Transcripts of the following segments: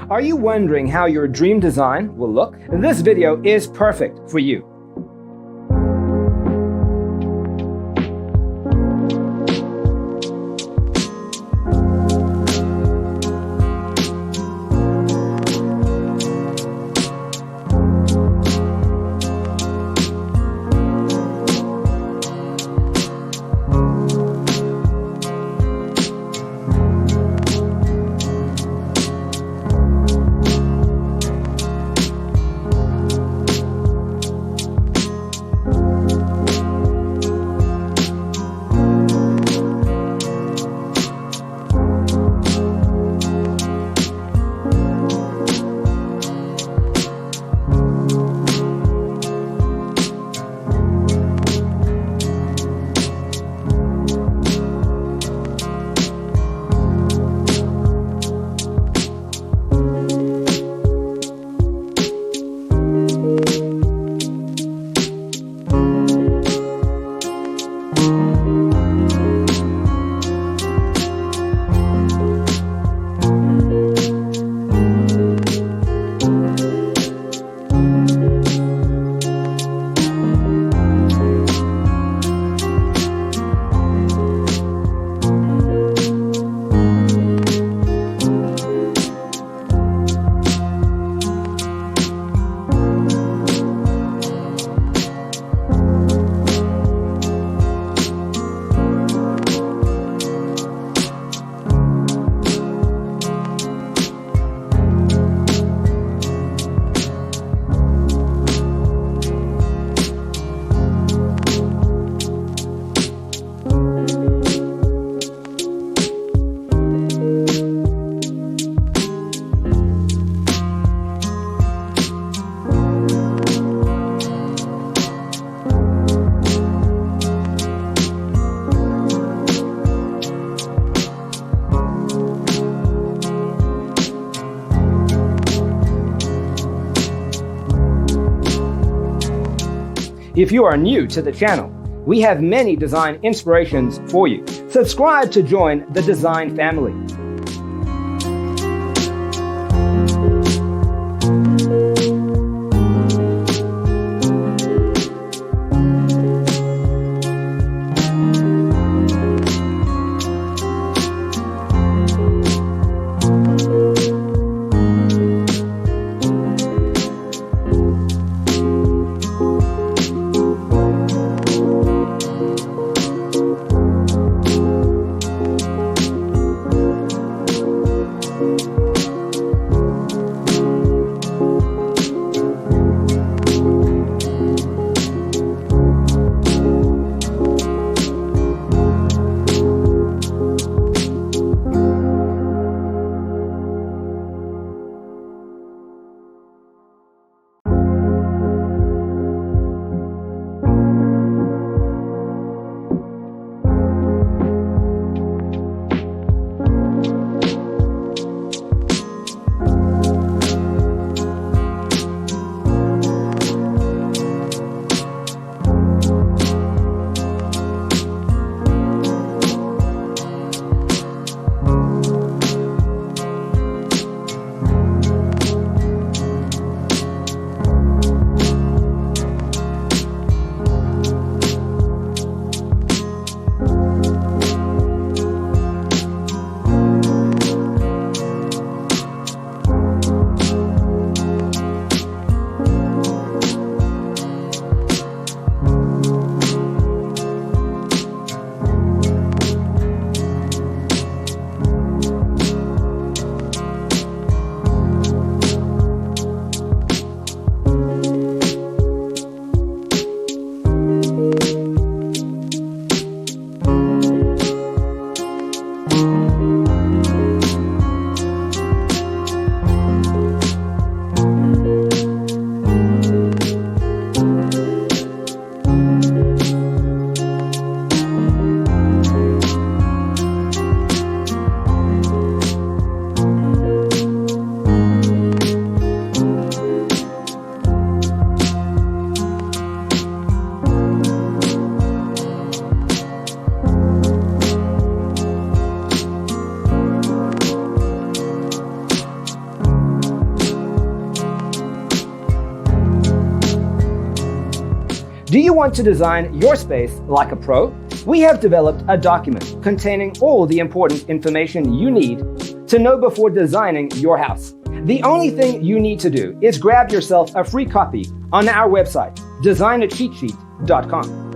Are you wondering how your dream design will look? This video is perfect for you. If you are new to the channel, we have many design inspirations for you. Subscribe to join the design family. Do you want to design your space like a pro? We have developed a document containing all the important information you need to know before designing your house. The only thing you need to do is grab yourself a free copy on our website, designercheatsheet.com.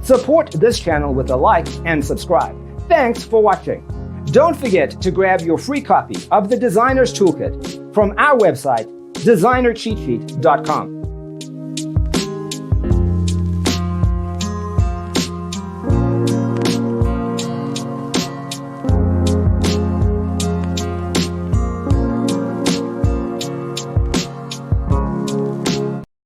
Support this channel with a like and subscribe. Thanks for watching. Don't forget to grab your free copy of the Designer's Toolkit from our website, designercheatsheet.com.